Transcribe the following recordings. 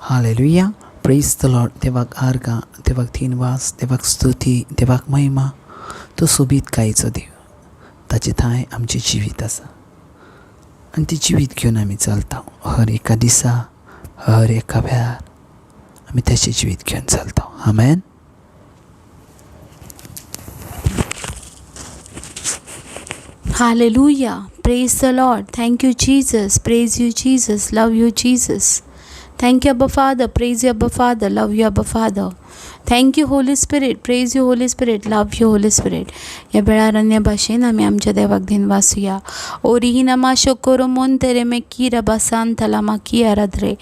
Hallelujah. Praise the Lord. देवाक आर्गां, देवाक दिनवास, देवाक स्तुती, देवाक महिमा. तो सोबीत कायचो देव. ताचे थंय आमचें जिवीत आसा आनी ती जिवीत घेवन आमी चलता. हर एका दिसा, हर एका वेळार आमी ताचें जिवीत घेवन चलता. आमेन. Hallelujah. Praise the Lord. Thank you, Jesus. Praise you, Jesus. Love you, Jesus. Thank you, Abba Father. Praise you, Abba Father. Love you, Abba Father. Thank you, Holy Spirit. Praise you, Holy Spirit. Love you, Holy Spirit. या वेळार अन्य भाशेन आमी आमच्या देवाक दिन वाचुया. ओरिही नमा शोकोरो मोंतेरे मे की रबासान तलामा की आराधरे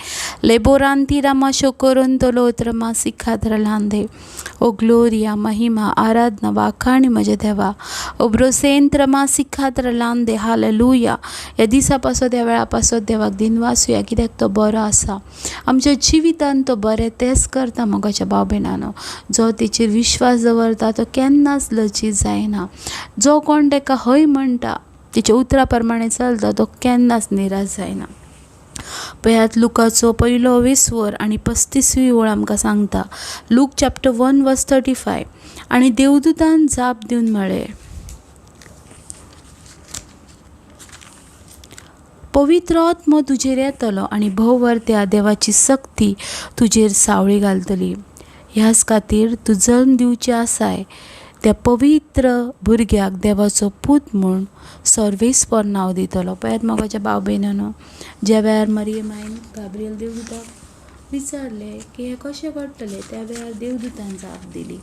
लेबोरांती रामा शोकोरोन तोलोत्र मा सिखाद्र लांदे. ओ ग्लोरिया, महिमा, आराधना, वाखाणी म्हजे देवा. ओब्रोसेंत्र मा सिखाद्र लांदे. हालेलुया. या दिसा पासत, या वेळा पासत देवाक दिन वाचुया, कित्याक तो बरो आसा. आमच्या जिवितान तो बरें तेच करता. मोगाच्या भाव भयणानो, जो तेचेर विश्वास दवरता तो केन्नाच लजीत जायना. जो कोण ताका हय म्हणटा, तेच्या उतरा प्रमाणे चलता, तो केन्नाच निराश जायना. पळयात लुकाचो 1:20 आनी 35 ओळ आमकां सांगता. Look chapter 1:35. आनी देवदूतान जाप दिवन म्हळें, पवित्र आत्मो तुजेर येतलो आनी भोववर्त्या देवाची सक्ती तुजेर सावळी घालतली. ह्याच खातीर तूं जल्म दिवचें आसाय त्या पवित्र भुरग्याक देवाचो पूत म्हूण सर्वेस्पर नांव दितलो. पळयात मोगाच्या भाव भयणानो, ज्या वेळार मरियमायन गाब्रिएल देवदूताक विचारलें की हें कशें घडटलें, त्या वेळार देवदूतान जाप दिली,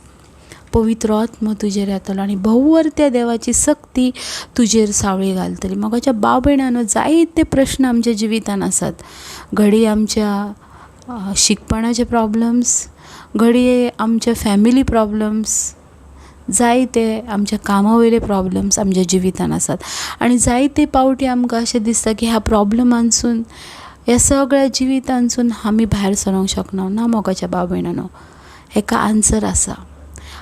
पवित्र आत्मो तुजेर येतलो आनी भोववर्त्या देवाची सक्ती तुजेर सावळी घालतली. मोगाच्या भाव भयणानो, जायते प्रश्न आमच्या जिवितान आसात. घडी आमच्या शिकपणाचे प्रॉब्लम्स, घडये आमच्या फॅमिली प्रॉब्लम्स, जायते आमच्या कामा वयले प्रॉब्लम्स आमच्या जिवितान आसात. आनी जायते पावटी आमकां अशें दिसता की ह्या प्रॉब्लमांसून, ह्या सगळ्या जिवितांसून आमी भायर सरोंक शकना. ना मोगाच्या भाव भयणानो, हेका आन्सर आसा.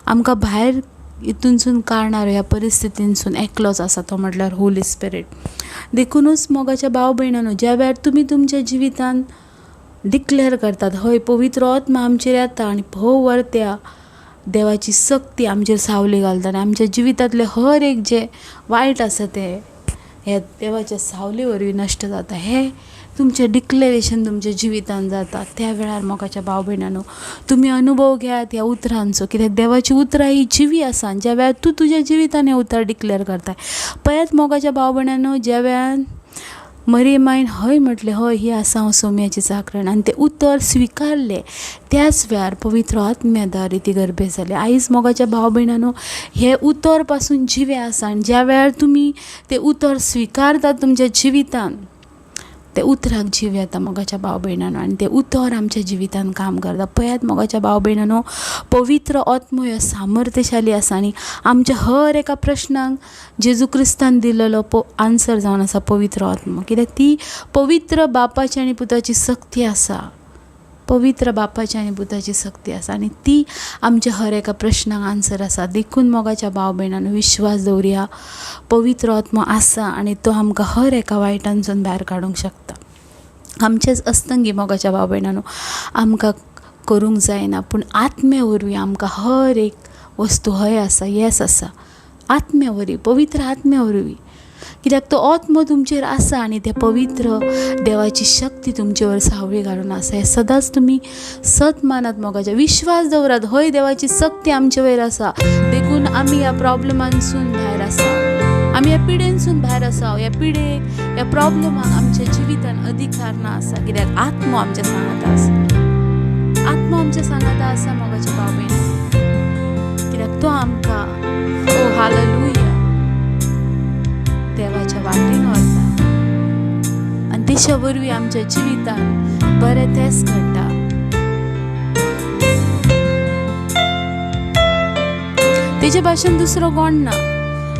आमकां भायर हितूनसून काडणारो, ह्या परिस्थितींसून एकलोच आसा, तो म्हटल्यार होली स्पिरीट. देखूनच मोगाच्या भाव भयणानो, ज्या वेळार तुमी तुमच्या जिवितान डिक्लेअर करतात, हय पवित्र आत्मा आमचेर येता आनी भोववर्त्या देवाची सक्ती आमचेर सावली घालता आनी आमच्या जिवितांतले हर एक जे वायट आसा ते हे देवाच्या सावली वरवीं नश्ट जाता. हे तुमचें डिक्लेरेशन तुमच्या जिवितान जाता. त्या वेळार मोगाच्या भाव भयणानो, तुमी अनुभव घेयात ह्या उतरांचो, कित्याक देवाची उतरां ही जिवी आसा. ज्या वेळार तूं तुज्या जिवितान हें उतर डिक्लेअर करताय, पळयात मोगाच्या भाव भयणानो, ज्या वेळार मरियमायन हय म्हटलें, हय ही आसा हांव सोम्याची चाकरण, आनी तें उतर स्विकारलें, त्याच वेळार पवित्र आत्म्याद्वारे ती गर्भे जाली. आयज मोगाच्या भाव भयणानो, हे उतर पासून जिवे आसा आनी ज्या वेळार तुमी तें उतर स्विकारतात तुमच्या जिवितान, ते उतराक जीव येता मोगाच्या भाव भयणानो, आनी ते उतर आमच्या जिवितान काम करता. पळयात मोगाच्या भाव भयणानो, पवित्र आत्मो ह्यो सामर्थ्यशाली आसा आनी आमच्या हर एका प्रश्नांक जेजू क्रिस्तान दिलेलो आन्सर जावन आसा पवित्र आत्मो. कित्याक ती पवित्र बापाची आनी पुताची सक्ती आसा. पवित्र बापाची आनी पुताची सक्ती आसा आनी ती आमच्या हर एका प्रश्नांक आन्सर आसा. देखून मोगाच्या भाव भयणानो, विश्वास दवरया, पवित्र आत्मो आसा आनी तो आमकां हर एका वायटांसून भायर काडूंक शकता. आमचेच अस्तंगी मोगाच्या भाव भयणानो आमकां करूंक जायना, पूण आत्म्या वरवीं आमकां हर एक वस्तू हय आसा, येस आसा. आत्म्या वरवीं, पवित्र आत्म्या वरवीं, कित्याक तो आत्मो तुमचेर आसा आनी ते पवित्र देवाची शक्ती तुमचे वर सावळी घालून आसा. हे सदांच तुमी सत मानात, मोगाच्या विश्वास दवरात, हय देवाची शक्ती आमचे वयर आसा. देखून आमी ह्या प्रॉब्लमांसून भायर आसा, आमी ह्या पिडेनसून भायर आसा. ह्या पिडेक, ह्या प्रॉब्लमाक आमच्या जिवितान अधिकार ना आसा, कित्याक आत्मो आमच्या सांगाता आसा. आत्मो आमच्या सांगाता आसा मोगाच्या भाव भयणानो, कित्याक तो आमकां ओ हालेलुया देवाच्या वाटेन व्हरता आनी तेच्या वरवीं आमच्या जिवितान बरें तेच घडटा. तेजे भाशेन दुसरो कोण ना.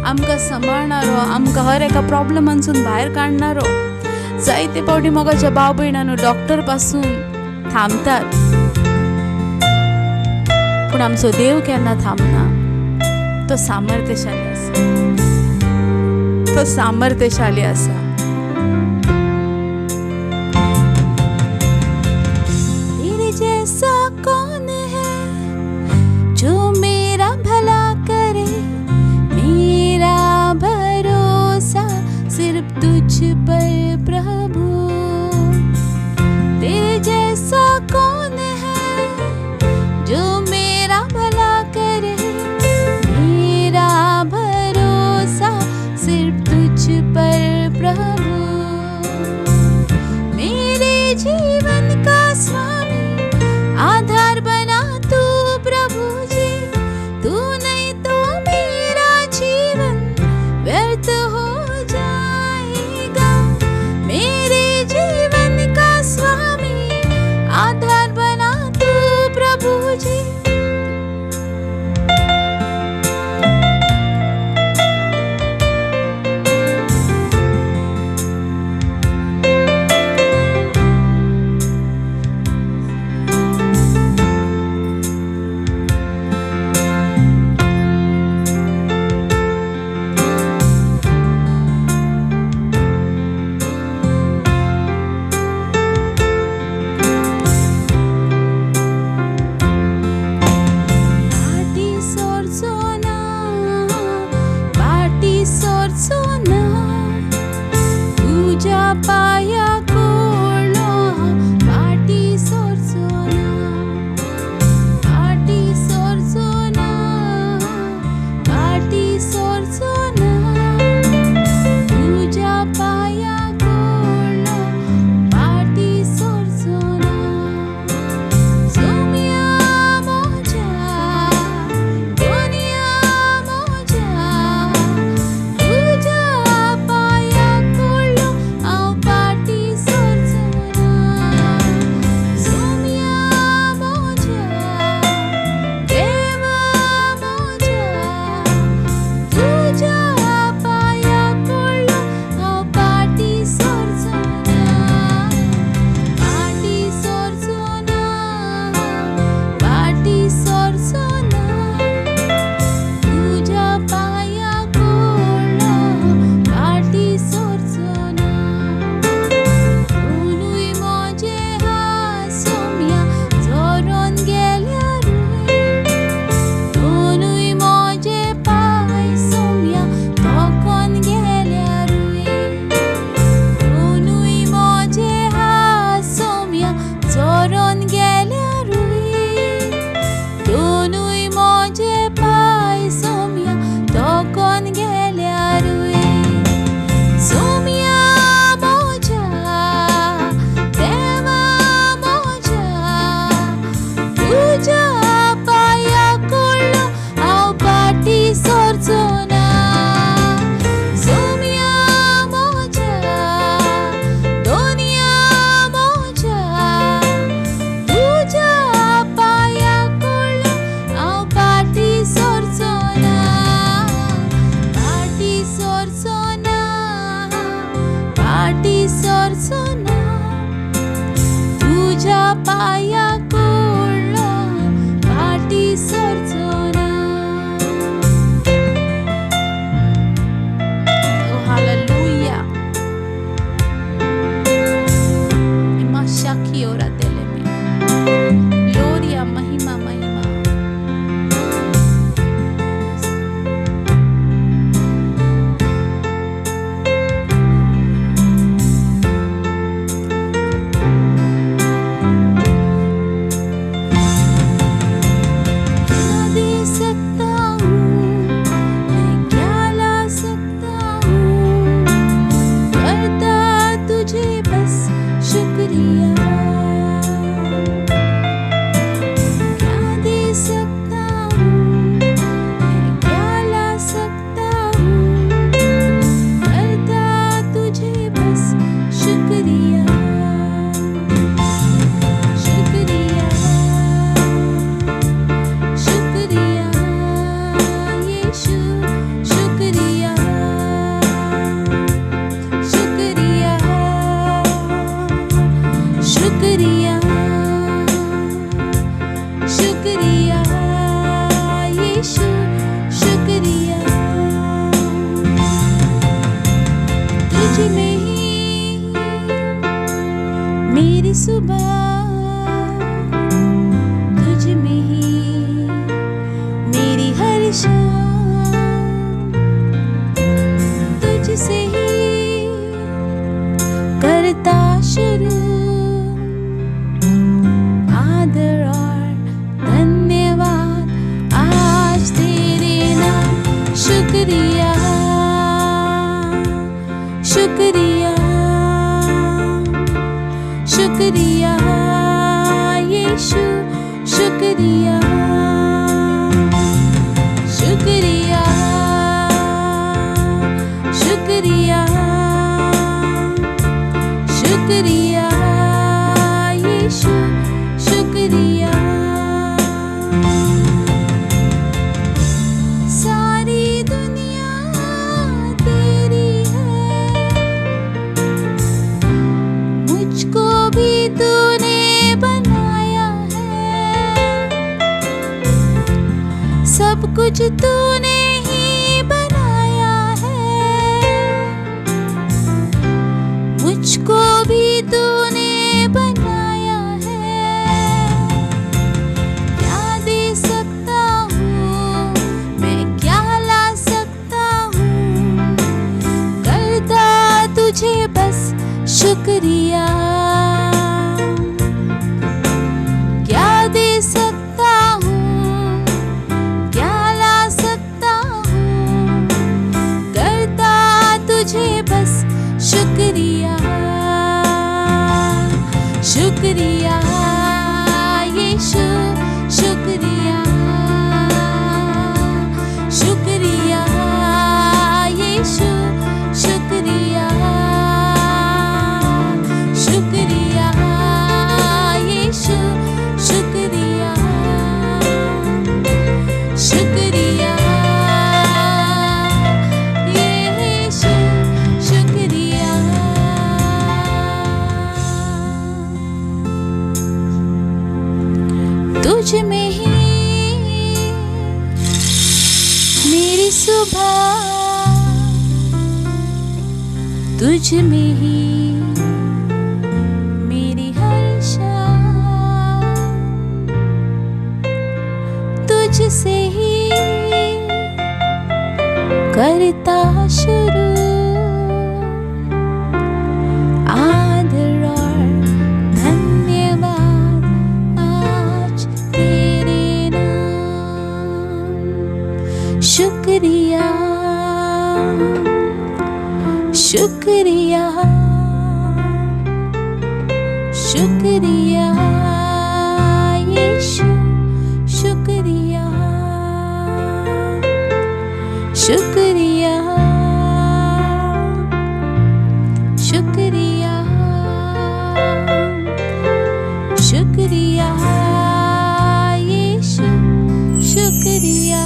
आमकां सांबाळणारो, आमकां हर एका प्रॉब्लमांसून भायर काडणारो. जायते फावटी मोगाच्या भाव भयणानो डॉक्टर पासून थांबतात, पूण आमचो देव केन्ना थांबना. तो सामर्थ्यशाली आसा, तो सामर्थ्यशाली आसा. कौन है जो मेरा भला करे, मेरा भरोसा सिर्फ तुझ पर प्रभु। तेरे जैसा कौन है जो मेरा भला करे, मेरा भरोसा सिर्फ तुझ पर प्रभु। मेरे जीवन का स्वामी, आधार आशा तुझसे ही करता शुरू, आदर और धन्यवाद आज तेरे नाम, शुक्रिया शुक्रिया शुक्रिया यीशु, शुक्रिया शुक्रिया शुक्रिया शुक्रिया यीशु, शुक्रिया। सारी दुनिया तेरी है, मुझको भी तूने बनाया है, सब कुछ तूने ही बनाया है, मुझको भी तूने बनाया है। क्या दे सकता हूँ मैं, क्या ला सकता हूँ, करता तुझे बस शुक्रिया। क्या दे सकता हूँ, क्या ला सकता हूँ, करता तुझे बस शुक्रिया शुक्रिया यीशु, शुक्रिया शुक्रिया यीशु, शुक्रिया शुक्रिया यीशु, शुक्रिया शुक्रिया यीशु, शुक्रिया। तुझ में ही मेरी सुबह, तुझ में ही मेरी हर शाम, तुझसे ही करता शुरू, आदर और धन्यवाद आज तेरे नाम, शुक्रिया शुक्रिया शुक्रिया यीशु, शुक्रिया शुक्रिया शुक्रिया शुक्रिया यीशु, शुक्रिया।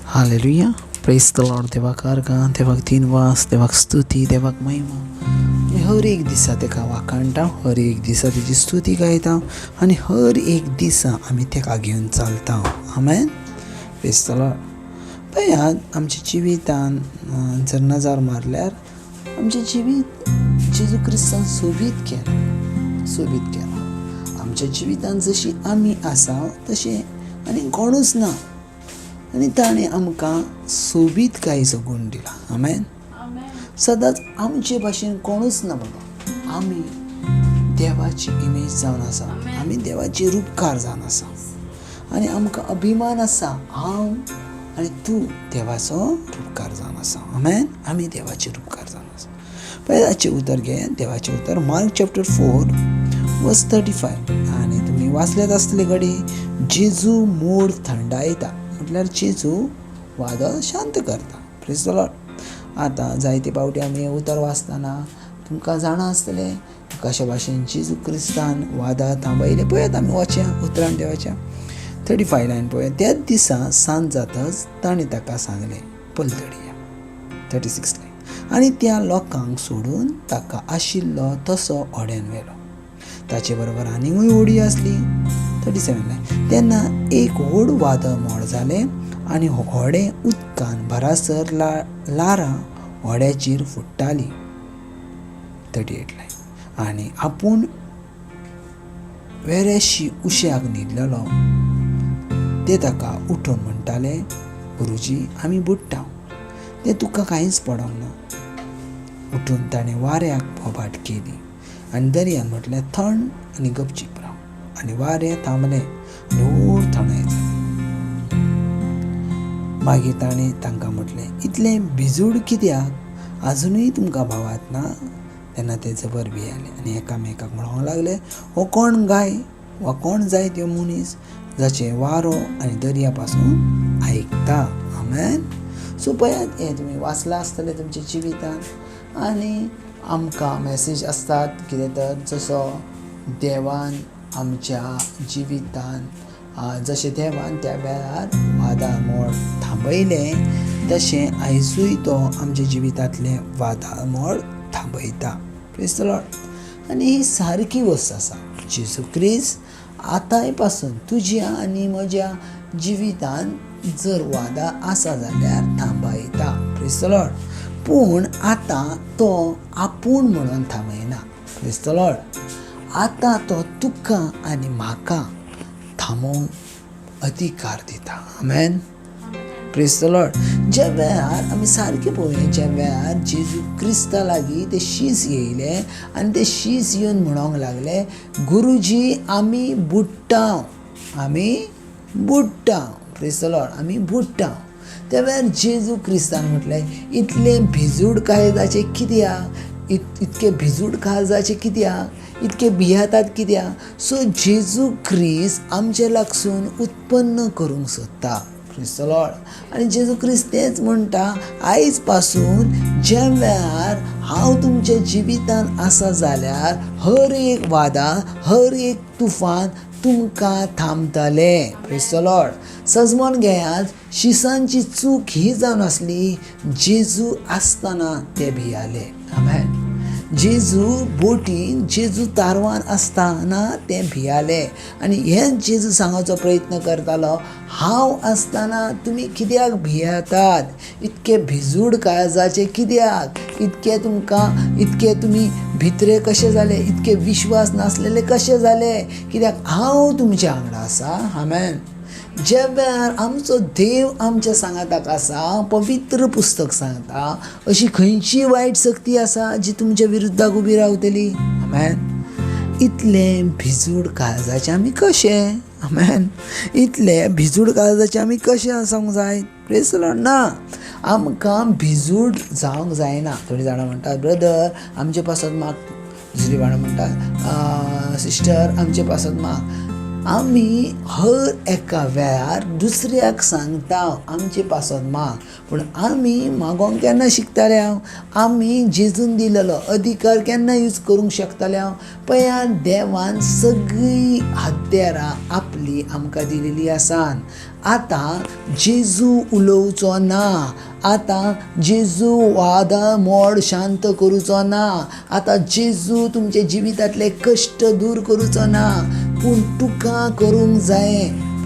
Hallelujah, praise the Lord. देवाक आर्गां, देवाक दिनवास, देवाक स्तुती, देवाक महिमा. हर एक दिसा तेका वाखाणटा, हर एक दिसा तेजी स्तुती गायता आनी हर एक दिसा आमी तेका घेवन चलता. आमेन, प्रेज द लॉर्ड. पळयात, आमच्या जिवितान जर नजर मारल्यार आमचें जिवीत जेजू क्रिस्तान सोबीत केलां. आमच्या जिवितान जशी आमी आसा तशें आनी कोणूच ना, आनी ताणें आमकां सोबीत कांयचो गूण दिला. आमेन. सदांच आमचे भाशेन कोणूच ना बाबा. आमी देवाची इमेज जावन आसा, आमी देवाचे रूपकार जावन आसा आनी आमकां अभिमान आसा, हांव आनी तूं देवाचो रूपकार जावन आसा. आमेन. आमी देवाचे रूपकार जावन आसा. पयलाचें उतर घे, देवाचें उतर मार्क चॅप्टर 4:35. आनी तुमी वाचल्यात आसतले घडी, जेजू मोड थंडायता, म्हटल्यार जेजू वादळ शांत करता. Praise the Lord. आतां जायते फावटी आमी हें उतर वाचतना तुमकां जाणा आसतलें कशा भाशेन जेजू क्रिस्तान वादळ थांबयलें. पळयात आमी वाचया उतरान देवाच्या 35 लायन पळय. त्याच दिसा सांज जाताच ताणें ताका सांगलें, पलतडी या. 36 लायन. आनी त्या लोकांक सोडून ताका आशिल्लो तसो ओड्यान व्हेलो. ताचे बरोबर आनीकूय ओडी आसली. 37 लायन. तेन्ना एक व्हड वादळ मोड जालें आनी व्हडें उदकान भरासर लारां व्हड्याचेर फुट्टालीं. 38 लायन. आनी आपूण वेरेशी उश्याक न्हिदलेलो ते ताका उठून म्हणटाले, गुरुजी आमी बुडटा. तें तुका कांयच पडोंक ना. उठून ताणें वाऱ्याक बोबाट केली आनी दर्यान म्हटलें, थंड आनी गपचीप राव. आनी वारें थांबलें आनी उर थंडाय जाली. मागीर ताणें तांकां म्हटलें, इतलें भिजूड कित्याक? आजुनूय तुमकां भावात ना? तेन्ना ते जबर भियेले आनी एकामेकाक म्हणूंक लागले, हो कोण गाय वा कोण जाय त्यो मनीस जाचे वारो आनी दर्या पासून आयकता. आमेन. सो पळयात, हें तुमी वाचलां आसतलें तुमच्या जिवितांत. आनी आमकां मॅसेज आसतात कितें तर, जसो देवान आमच्या जिवितांत जशें देवान त्या वेळार वादळ थांबयलें, तशें आयजूय तो आमच्या जिवितांतलें वादळ थांबयता. Praise the Lord. आनी ही सारकी वस्त आसा. जेजू क्रिस्त आतांय पासून तुज्या आनी म्हज्या जिवितांत जर वादा आसा जाल्यार थांबयता. Praise the Lord. पूण आतां तो आपूण म्हणून थांबयना. Praise the Lord. आतां तो तुका आनी म्हाका थांबोवंक अधिकार दिता. आमेन. Praise the lord. ज्या वेळार आमी सारकें पळोवया, ज्या वेळार जेजू क्रिस्ता लागीं ते शीस येयले आनी ते शीस येवन म्हणोंक लागले, गुरुजी आमी बुडटा, आमी बुडटा. Praise the Lord. आमी बुडटा. त्या वेळार जेजू क्रिस्तान म्हटलें, इतलें भिजूड काळजाचें कित्याक? इतके भिजूड काळजाचें कित्याक? इतके भियातात कित्याक? सो जेजू क्रिस्त आमचे लागसून उत्पन्न करूंक सोदता. Praise the Lord. आनी जेजू क्रिस्त तेंच म्हणटा, आयज पासून ज्या वेळार हांव तुमच्या जिवितांत आसा जाल्यार हर एक वादा, हर एक तुफान तुमकां थांबतलें. Praise the lord. सजमोन घेयात, शिसांची चूक ही जावन आसली, जेजू आसतना ते भियाले. आमेन. जेजू बोटीन, जेजू तारवान आसतना ते भियाले आनी हेंच जेजू सांगपाचो प्रयत्न करतालो, हांव आसतना तुमी कित्याक भियेतात? इतके भिजूड काळजाचे कित्याक? इतके तुमी भितरे कशे जाले? इतके विश्वास नासलेले कशे जाले? कित्याक हांव तुमच्या वांगडा आसा. आमेन. ज्या वेळार आमचो देव आमच्या सांगाताक आसा, पवित्र पुस्तक सांगता, अशी खंयची वायट शक्ती आसा जी तुमच्या विरुद्धाक उबी रावतली? आमेन. इतले भिजूड काळजाचे आमी कशे? आमेन. इतले भिजूड काळजाचे आमी कशे आसूंक जाय? Praise the Lord. ना, आमकां भिजूड जावंक जायना. थोडी जाणां म्हणटात, ब्रदर आमचे पासत माग. दुसरी जाणां म्हणटात, सिस्टर आमचे पासत माग. आमी हर एका वेळार दुसऱ्याक सांगता आमचे पासत माग, पूण आमी मागोंक केन्ना शिकताले? आमी जेजून दिलेलो अधिकार केन्ना यूज करूंक शकताले? पळया, देवान सगळीं हत्यारां आपली आमकां दिलेली आसात. आतां जेजू उलोवचो ना. आतां जेजू वादा मोड शांत करूचो ना. आतां जेजू तुमचे जिवितांतले कश्ट दूर करूचो ना, पूण तुका करूंक जाय.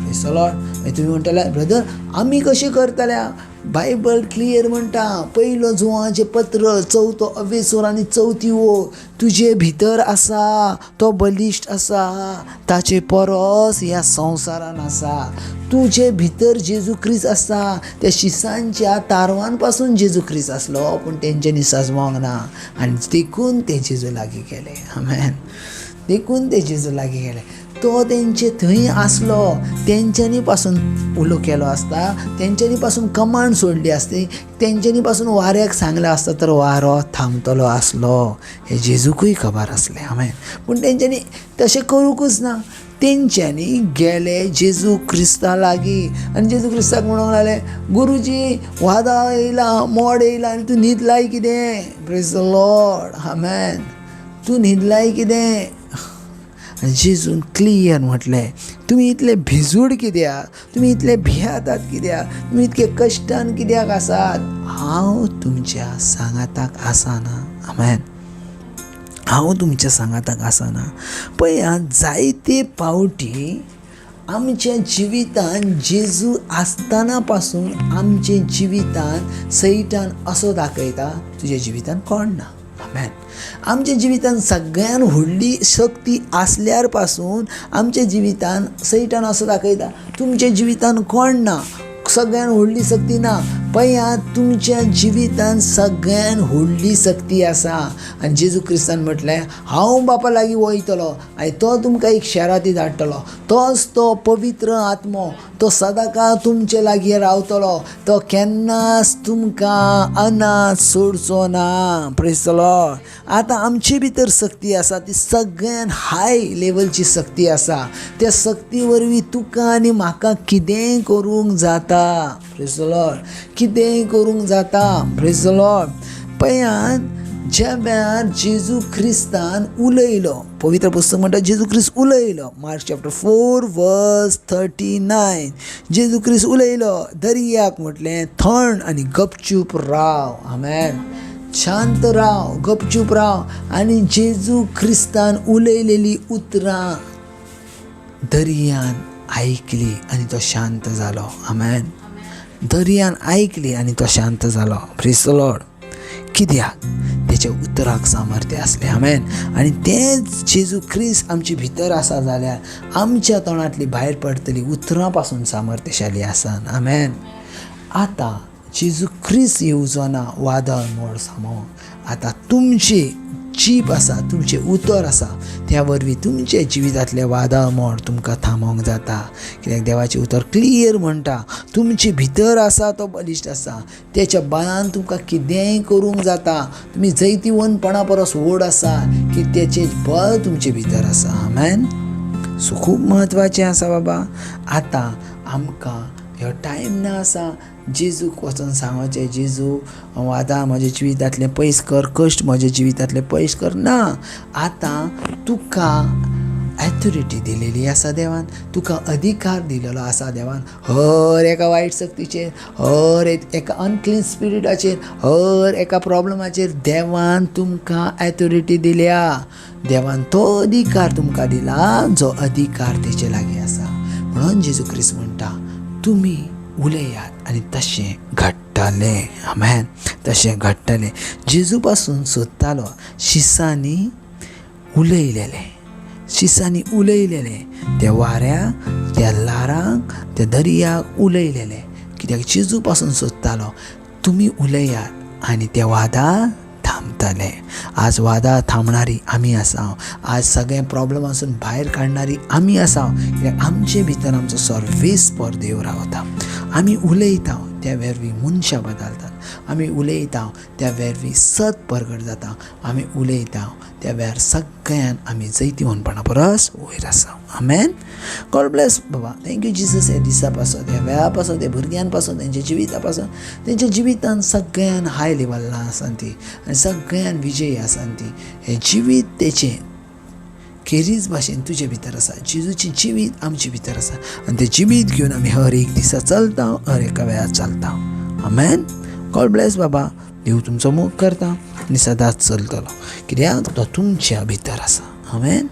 Praise the Lord. मागीर तुमी म्हणटले, ब्रदर आमी कशें करतले? बायबल क्लियर म्हणटा, पयलो जुवांचें पत्र 4 अवेसूर आनी 4 ओळ, तुजे भितर आसा तो बलिश्ट आसा, ताचे परस ह्या संवसारान आसा. तुजे भितर जेजू क्रिस्त आसा. त्या शिसांच्या तारवान पासून जेजू क्रिस्त आसलो, पूण तेंच्यांनी सजमोंक ना आनी देखून ते जेजू लागीं गेले. आमेन. देखून ते जेजू लागीं गेले. तो तेंचे थंय आसलो, तेंच्यांनी पासून उलो केलो आसता, तेंच्यांनी पासून कमांड सोडली आसती, तेंच्यांनी पासून वाऱ्याक सांगलें आसता तर वारो थांबतलो आसलो. हे जेजूकूय खबर आसलें. आमेन. पूण तेंच्यांनी तशें करूंकूच ना. तेंच्यांनी गेले जेजू क्रिस्ता लागीं आनी जेजू क्रिस्ताक म्हणूंक लागले, गुरुजी वादळ येयला, मोड येयला आनी तूं न्हिदलाय कितें? Praise the lord. आमेन. तूं न्हिदलाय कितें? आनी जेजून क्लियर म्हटलें, तुमी इतले भिजूड कित्याक? तुमी इतले भियातात कित्याक? तुमी इतके कश्टान कित्याक आसात? हांव तुमच्या सांगाताक आसाना. आमेन. हांव तुमच्या सांगाताक आसाना. पळया, जायते पावटी आमच्या जिवितांत जेजू आसतना पासून आमचे जिवितांत सैतान असो दाखयता, तुज्या जिवितांत कोण ना. आमेन. आमच्या जिवितान सगळ्यान व्हडली शक्ती आसल्यार पासून आमच्या जिवितान सैतान असो दाखयता तुमच्या जिवितान कोण ना, सगळ्यान व्हडली शक्ती ना. पळयात, तुमच्या जिवितान सगळ्यान व्हडली शक्ती आसा. आनी जेजू क्रिस्तान म्हटलें, हांव बापा लागीं वयतलो आनी तो तुमकां एक शारांती धाडटलो. तोच तो पवित्र आत्मो, तो सदांकाळ तुमचे लागीं रावतलो. तो केन्नाच तुमकां अनाथ सोडचो ना. Praise the Lord. आतां आमचे भितर शक्ती आसा ती सगळ्यान हाय लेवलची शक्ती आसा. त्या शक्ती वरवीं तुका आनी म्हाका कितेंय करूंक जाता. Praise the Lord. कितेंय करूंक जाता. Praise the Lord. पळयात, ज्या वेळार जेजू क्रिस्तान उलयलो, पवित्र पुस्तक म्हणटा जेजू क्रिस्त उलयलो. मार्क चॅप्टर 4 वर्स 39. जेजू क्रिस्त उलयलो, दर्याक म्हटलें थंड आनी गपचूप राव. आमेन. शांत राव, गपचूप राव. आनी जेजू क्रिस्तान उलयलेली उतरां दर्यान आयकली आनी तो शांत जालो. आमेन. दर्यान आयकली आनी तो शांत जालो. Praise the Lord. कित्याक? तेच्या उतराक सामर्थ्य आसलें. आमेन. आनी तेंच जेजू क्रिस्त आमचे भितर आसा जाल्यार आमच्या तोंडांतली भायर पडटली उतरां पासून सामर्थ्यशाली आसान. आमेन. आतां जेजू क्रिस्त येवचो ना वादळ मोड सामोवन. आतां तुमची जीप आसा, तुमचे उतर आसा, त्या वरवीं तुमचे जिवितांतले वादळ मोड तुमकां थांबोवंक जाता. कित्याक देवाचें उतर क्लियर म्हणटा, तुमचे भितर आसा तो बलिश्ट आसा. तेच्या बळान तुमकां कितेंय करूंक जाता. तुमी जैती वनपणा परस व्हड आसा की तेचें बळ तुमचे भितर आसा. आमेन. सो खूब म्हत्वाचें आसा बाबा. आतां आमकां ह्यो टायम ना आसा जेजूक वचून सांगचें, जेजू आतां म्हज्या जिवितांतलें पयस कर, कश्ट म्हज्या जिवितांतले पयस कर. ना. आतां तुका ऑथॉरिटी दिलेली आसा देवान. तुका अधिकार दिलेलो आसा देवान हर एका वायट शक्तीचेर, हर एका अनक्लीन स्पिरिटाचेर, हर एका प्रॉब्लमाचेर देवान तुमकां ऑथॉरिटी दिल्या. देवान तो अधिकार तुमकां दिला जो अधिकार तेचे लागीं आसा. म्हणून जेजू क्रिस्त म्हणटा तुमी उलयात आनी तशें घडटलें. आमेन. तशें घडटलें. जेजू पासून सोदतालो शिसांनी उलयलेलें त्या वाऱ्याक, त्या लारांक, त्या दर्याक उलयलेलें. कित्याक जेजू पासून सोदतालो तुमी उलयात आनी त्या वादळ थांबतले. आज वादळ थांबणारी आमी आसा. आज सगळे प्रॉब्लमासून भायर काडणारी आमी आसा. कित्याक आमचे भितर आमचो सर्वेस्पर देव रावता. आमी उलयता त्या वरवीं मनशां बदलतात. आमी उलयता त्या वरवीं सत प्रगट जाता. आमी उलयता त्या वेळार सगळ्यान आमी जैती वनपणा परस वयर आसा. आमेन. गॉड ब्लेस बाबा. Thank you Jesus. ह्या दिसा पासून, ह्या वेळा पासून, त्या भुरग्यां पासून, तेंच्या जिविता पासून, तेंच्या जिवितान सगळ्यान हाय लेवलां आसा ती आनी सगळ्यान विजयी आसा ती. हें जिवीत तेचें खेरीज भाशेन तुजे भितर आसा. जेजूची जिवीत आमचे भितर आसा आनी तें जिवीत घेवन आमी हर एक दिसा चलता, हर एका वेळार चलता. आमेन. गॉड ब्लेस बाबा. देव तुमचो मोग करता आनी सदांच चलतलो कित्याक तो तुमच्या भितर आसा. आमेन.